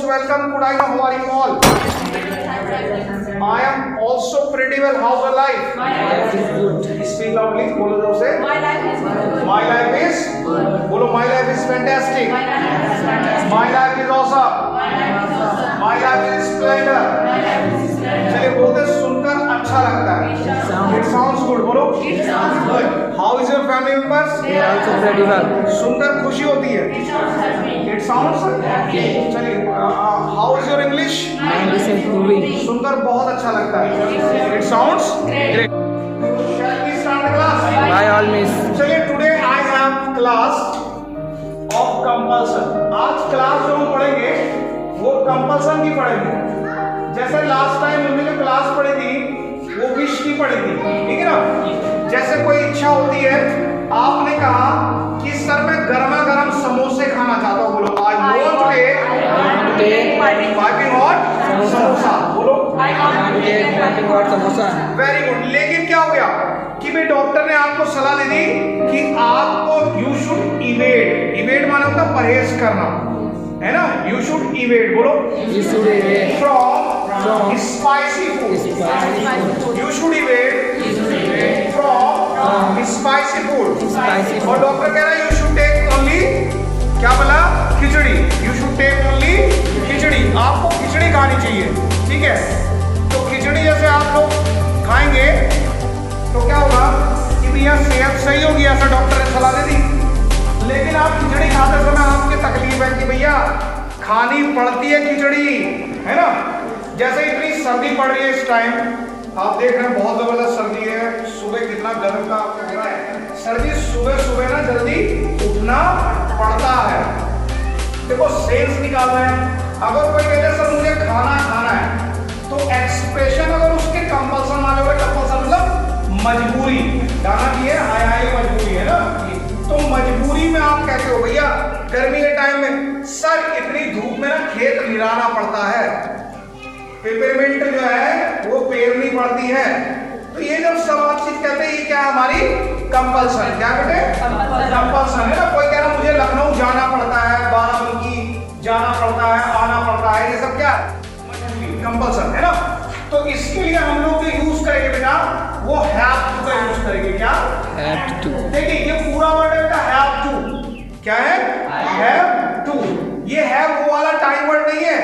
welcome. Good evening. How are you all? I am also pretty well. How's your life? My life is good. Speak loudly. बोलो जोर से. My life is good. My life is good. बोलो my life is fantastic. My life is fantastic. My life is awesome. My life is awesome. My life is splendor. My life is splendor. चलिए बोलते सुनकर अच्छा लगता है. It sounds good. बोलो. It sounds good. How is your family members? They are also pretty well. सुनकर खुशी होती है. It sounds happy. It sounds happy. चलिए how is your English? My English is improving. सुनकर बहुत अच्छा लगता है. It sounds great. Shall we start the class? By all means. चलिए today I have class of compulsion. आज class जो हम पढ़ेंगे वो कंपल्सन की पढ़ेंगे. जैसे लास्ट टाइम हमने जो क्लास पढ़ी थी वो विश की पढ़ी थी, ठीक है ना. जैसे कोई इच्छा होती है, आपने कहा कि सर मैं गर्मा गर्म समोसे खाना चाहता हूँ. बोलो I want a piping hot samosa. बोलो piping hot samosa. Very good. लेकिन क्या हो गया कि भाई डॉक्टर ने आपको सलाह दे दी कि आपको यू शुड इवेट माने होता परहेज करना है ना. You should इवेट. बोलो You should eat from spicy food. You should eat from spicy food. spicy और डॉक्टर कह रहा है यू शुड टेक ओनली क्या बोला खिचड़ी. यू शुड टेक ओनली खिचड़ी. आपको खिचड़ी खानी चाहिए, ठीक है. तो खिचड़ी जैसे आप लोग खाएंगे तो क्या होगा कि भैया सेहत सही होगी, ऐसा डॉक्टर ने सलाह दे दी. लेकिन आप खिचड़ी खाते समय आपकी तकलीफ है कि भैया खानी पड़ती है खिचड़ी, है ना. जैसे इतनी सर्दी पड़ रही है इस टाइम, आप देख रहे हैं बहुत जबरदस्त सर्दी है. सुबह कितना गर्म का आपको हो रहा है. सर्दी सुबह सुबह ना जल्दी उठना पड़ता है. देखो सेंस निकालना है. अगर कोई कहते सर मुझे खाना है तो एक्सप्रेशन अगर उसके कंपल्सन वाले हुए, कंपल्सन मतलब मजबूरी गाना की है, हाय मजबूरी है ना. तो मजबूरी में आप कहते हो भैया गर्मी के टाइम में सर इतनी धूप में ना खेत निराना पड़ता है, पेपरमेंट जो है वो पेरनी पड़ती है. तो ये जब सब चीज कहते हैं ये क्या हमारी कंपल्सन. क्या बेटे कंपल्सन है ना. कोई कह रहा मुझे लखनऊ जाना पड़ता है, बाराबंकी जाना पड़ता है, आना पड़ता है, ये सब क्या कंपल्सन है ना. तो इसके लिए हम लोग जो यूज करेंगे बेटा वो हैव टू का यूज करेंगे. क्या Have to. देखिए ये पूरा वर्ड है बेटा हैव टू. क्या है हैव टू. ये हैव वो वाला टाइम वर्ड नहीं है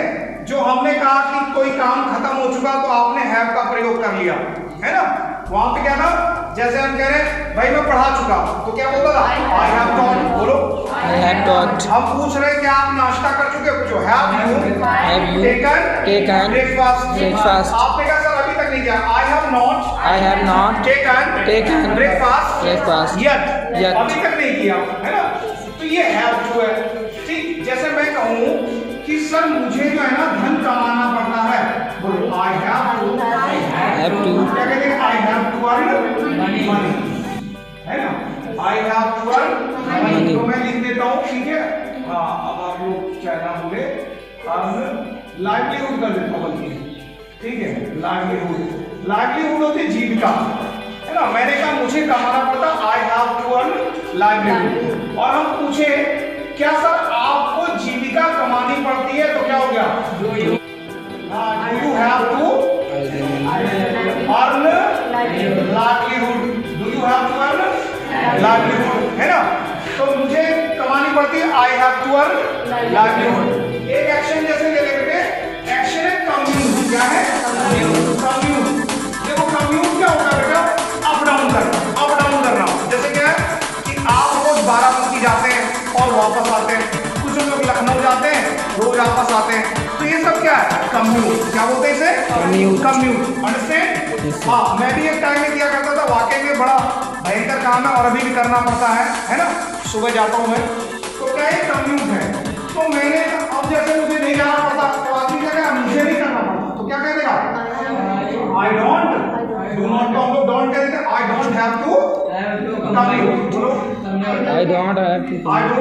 जो हमने कहा कि कोई काम खत्म हो चुका तो आपने हैव का प्रयोग कर लिया, है ना. वहां पे क्या था, जैसे हम कह रहे हैं भाई मैं पढ़ा चुका तो क्या बोलता था आई हैव टॉट. बोलो I have taught. हम पूछ रहे हैं कि आप नाश्ता कर चुके हो. पूछो हैव यू टेकन ब्रेकफास्ट. आपने कहा सर अभी तक नहीं किया. I have not taken breakfast yet. अभी तक नहीं किया, है ना. तो ये हैव टू है. ठीक जैसे मैं कहूँ कि सर मुझे जो है ना धन कमाना पड़ता है. बोलो आई हैव टू. क्या कहते हैं I have to earn money, है ना. I have to earn money. तो मैं लिख देता हूँ, ठीक है. हाँ अब आप लोग चाहे ना बोले अर्न लाइवलीहुड कर देता हूँ बल्कि, ठीक है. लाइवलीहुड होती है जीविका, है ना. मैंने कहा मुझे कमाना पड़ता I have to earn livelihood. और हम पूछे क्या सर आपको जीविका कमानी पड़ती है तो क्या हो गया do you have to earn livelihood. Do you have to earn livelihood, है ना. तो मुझे कमानी पड़ती है I have to earn livelihood. एक एक्शन जैसे ले ले बेटे, एक्शन है कम्यूट. क्या है कम्यूट. देखो कम्यूट क्या होता है बेटा अप डाउन करना. जैसे क्या है कि आप रोज बाराबंकी जाते हैं और वापस आते हैं. कुछ लोग लखनऊ जाते हैं रोज वापस आते हैं. तो ये सब क्या है कम्यूट. क्या बोलते हैं इसे कम्यूट. अंडरस्टैंड. हाँ मैं भी एक टाइम में किया करता था. वाकई में बड़ा भयंकर काम है और अभी भी करना पड़ता है ना. सुबह जाता हूँ मैं तो क्या है कम्यूट है. तो मैंने अब जैसे मुझे नहीं जाना पड़ता तो आदमी क्या कहेगा मुझे नहीं करना पड़ता तो क्या कह देगा आई डू नॉट. तो हम लोग डोंट कह देते I don't have to commute. बोलो I don't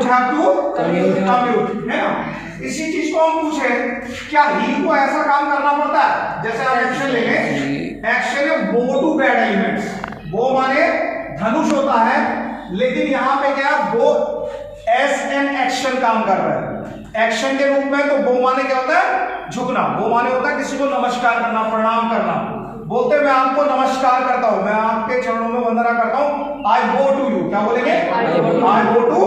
have to commute, है ना. इसी चीज को हम पूछे क्या ही को ऐसा काम करना पड़ता है. जैसे आप एक्शन ले लें. एक्शन है बो टू बैड एलिमेंट्स. बो माने धनुष होता है, लेकिन यहाँ पे क्या बो एस एन एक्शन काम कर रहा है. एक्शन के रूप में तो बो माने क्या होता है? झुकना। बो माने होता है किसी को नमस्कार करना, प्रणाम करना। बोलते मैं आपको नमस्कार करता हूं, मैं आपके चरणों में वंदना करता हूं। आई बो टू यू। क्या बोलेंगे? आई बो टू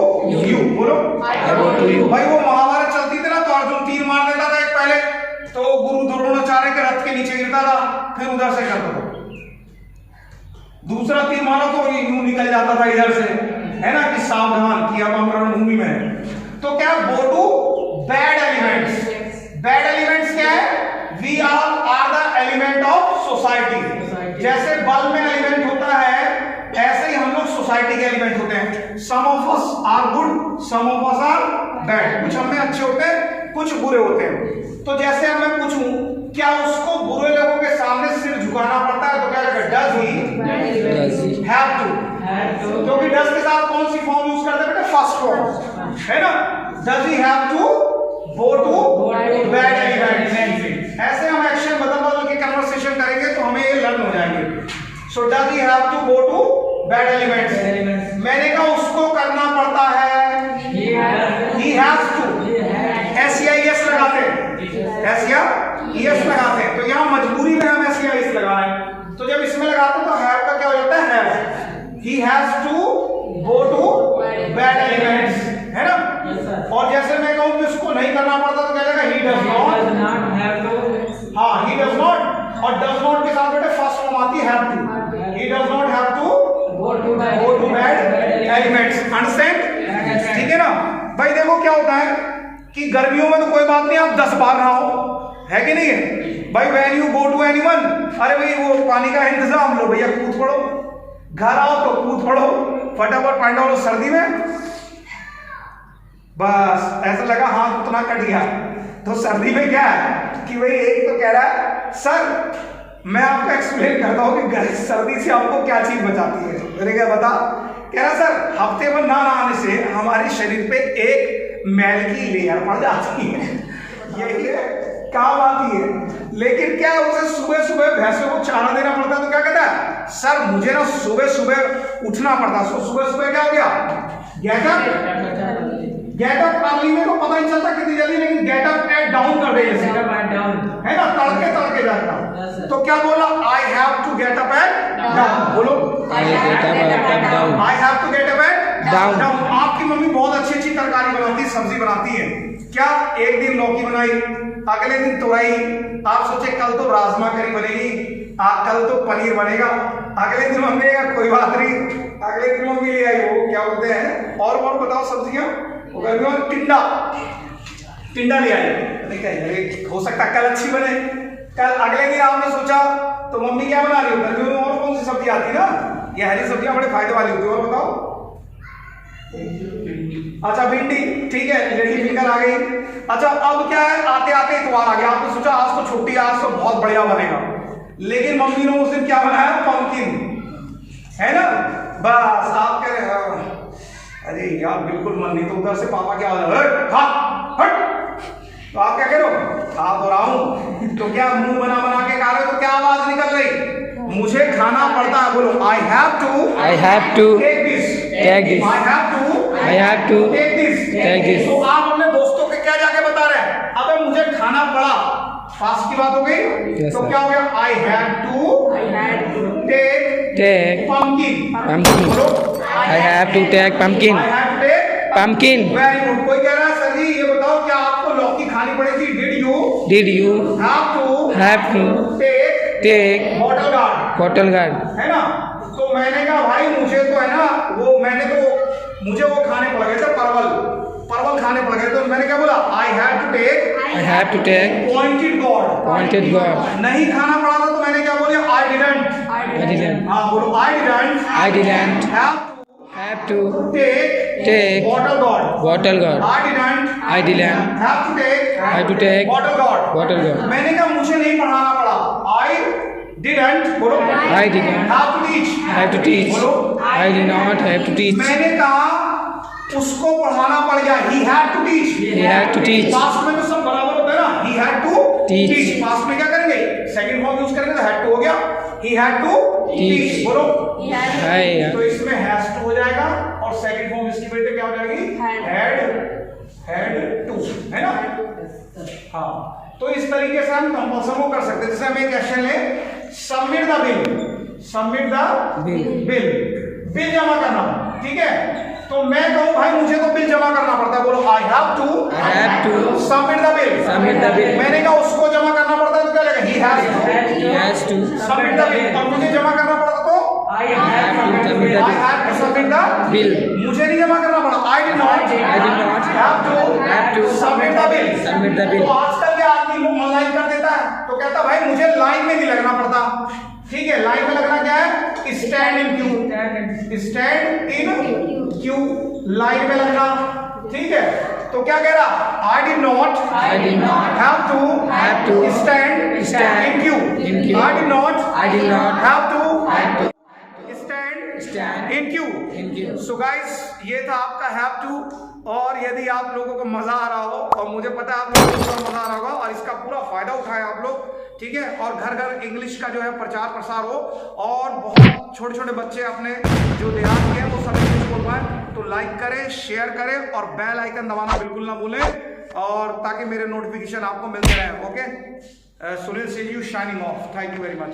यू। बोलो I bow to you. भाई वो महाभारत चलती थी ना, तो अर्जुन तीर मार देता था एक पहले, तो गुरु द्रोणाचार्य के रथ के नीचे गिरता था, फिर उधर से करता था। दूसरा तीर मारा तो यूं निकल जाता था इधर से, है ना, कि सावधान कि अब हम रणभूमि में हैं। तो क्या go to bad elements. Bad elements क्या है? We are the element of society. जैसे बल्ब में एलिमेंट होता है, ऐसे ही हम लोग सोसाइटी के एलिमेंट होते हैं। Some of us are good, some of us are bad. कुछ हमें अच्छे होते हैं, कुछ बुरे होते हैं। तो जैसे अब मैं पूछूं, क्या उसको बुरे लोगों के सामने सिर झुकाना पड़ता है? तो क्या लगेगा? Does he have to. क्योंकि डज के साथ कौन सी फॉर्म यूज करते हैं बेटा? फर्स्ट फॉर्म, है ना। Does he have to go to bad elements. ऐसे हम एक्शन बदल बदल के कन्वर्सेशन करेंगे तो हमें ये लर्न हो जाएंगे। So does he have to go to bad elements. मैंने कहा उसको करना पड़ता है, ही हैज टू। एस या एस लगाते हैं, एस या एस लगाते हैं। तो यहाँ मजबूरी में हम एस या एस लगा रहे हैं। तो जब इसमें लगाते हैं तो हैव का क्या हो जाता है? Have. He has to go to bad elements, है ना। और जैसे मैं कहूं कि उसको नहीं करना पड़ता तो क्या लगेगा? He does not. हाँ, ही डज नॉट। और डज नॉट के साथ बेटे फर्स्ट फॉर्म आती है have to. He does not have to go to bad elements. Understand? ठीक है ना भाई। देखो क्या होता है कि गर्मियों में तो कोई बात नहीं, आप 10 बार नहाओ, है कि नहीं है भाई। When you go to anyone, अरे भाई वो पानी का इंतजाम लो भैया, कूद पड़ो। घर आओ तो कूद पड़ो, फटाफट पानी डालो। सर्दी में बस ऐसा लगा हाथ उतना कट गया। तो सर्दी में क्या है कि भाई एक तो कह रहा है सर मैं आपको एक्सप्लेन करता हूं कि सर्दी से आपको क्या चीज बचाती है। मैंने क्या बता? कह रहा सर हफ्ते भर ना नहाने से हमारे शरीर पे एक मैल की लेयर पड़ जाती है, यही है, काम आती है। लेकिन क्या है, उसे सुबह सुबह भैंसों को चारा देना पड़ता है। तो क्या कहता है? सर मुझे ना सुबह सुबह उठना पड़ता। सो सुबह सुबह क्या हो गया? गेट अप अर्ली में तो पता नहीं चलता कितनी जल्दी, लेकिन गेट अप एट डाउन कर दे, है ना, तड़के जाता। तो क्या बोला? I have to get up at down. बोलो I get up and down. I have to get up at down. आपकी मम्मी बहुत अच्छी अच्छी तरकारी बनाती है, सब्जी बनाती है। क्या एक दिन लौकी बनाई, अगले दिन तोरई, आप सोचे कल तो राजमा करी बनेगी, कल तो पनीर बनेगा। अगले दिन मम्मी का कोई बात नहीं, अगले दिन मम्मी ले आई वो क्या बोलते हैं और बताओ सब्जियां, टिंडा ले आई। हो सकता है कल अच्छी बने। कल अगले दिन आपने सोचा तो मम्मी क्या बना रही हो? गर्मियों में और कौन सी सब्जी आती है ना, ये हरी सब्जियां बड़े फायदे वाली होती है। और बताओ? अच्छा भिंडी, ठीक है, लेडी फिंगर आ गई। अच्छा अब क्या है, आते आते इतवार आ गया, आपने सोचा आज तो छुट्टी, आज तो बहुत बढ़िया बनेगा। लेकिन मम्मी ने उस दिन क्या बनाया? पंपकिन, है ना। बस आप कह रहे अरे यार बिल्कुल मन नहीं। तो उधर से पापा क्या हो रहा है? तो आप क्या करो? खा तो रहा हूं। तो क्या मुंह बना के खा रहे हो? तो क्या आवाज निकल रही? मुझे खाना पड़ता है। बोलो I have to take this. I have to take this. तो आप अपने दोस्तों के क्या जाके बता रहे हैं? अबे मुझे खाना पड़ा, पास की बात हो गई। तो क्या हो गया? I have to take pumpkin. I have to take pumpkin. Pumpkin. Very good. कोई कह रहा है सर जी ये बताओ क्या आपको लौकी खानी पड़ेगी? Did you have to take bottle guard? है ना। तो मैंने कहा भाई मुझे तो है ना मुझे वो खाने पड़ गए थे, परवल खाने पड़ गए। तो मैंने क्या बोला? I have to take pointed gourd। नहीं खाना पड़ा था तो मैंने क्या बोला? I didn't। हाँ बोलो I didn't have to take bottle guard। I didn't have to take bottle guard। मैंने कहा मुझे नहीं पढ़ाना पड़ा। I didn't बोलो I didn't have to teach बोलो I did not have to teach। मैंने कहा उसको पढ़ाना पड़ गया। He had to teach। Past में तो सब बराबर होता है ना। He had to teach। Past में क्या करेंगे? सेकंड फॉर्म यूज करेंगे तो had to हो गया। He had to teach बोलो। तो इसमें has to हो जाएगा और सेकंड फॉर्म इसकी बेटे क्या हो जाएगी? हैड टू, है ना? हाँ, तो इस तरीके से हम कंपल्सन को कर सकते हैं। जैसे हम एक क्वेश्चन ले, submit the bill, submit the bill, bill जमा करना, ठीक है? तो मैं कहूं भाई मुझे तो बिल जमा करना पड़ता है, बोलो I have to submit the bill. मैंने कहा उसको जमा करना पड़ता है तो क्या लगेगा? He has to submit the bill. और मुझे जमा करना पड़ता तो I have to submit the bill. मुझे नहीं जमा करना पड़ा, I did not have to submit the bill. तो आजकल क्या आदमी लोग ऑनलाइन कर देता है, तो कहता भाई मुझे लाइन में नहीं लगना पड़ता, ठीक है? लाइन में लगना क्या है? Stand in queue, stand in queue, line में लगना, ठीक है? तो क्या कह रहा? I did not have to stand in queue, I did not have to stand in queue. So guys, ये था आपका हैव टू। और यदि आप लोगों को मजा आ रहा हो, और मुझे पता है आप लोगों को पूरा मजा आ रहा होगा, और इसका पूरा फायदा उठाए आप लोग, ठीक है? और घर घर इंग्लिश का जो है प्रचार प्रसार हो, और बहुत छोटे छोटे बच्चे अपने जो देहात के हैं वो सब इंग्लिश बोल पाए, तो लाइक करें, शेयर करें और बेल आइकन दबाना बिल्कुल ना भूलें, और ताकि मेरे नोटिफिकेशन आपको मिलते रहे। ओके, सुनील से you shining of, thank you very much.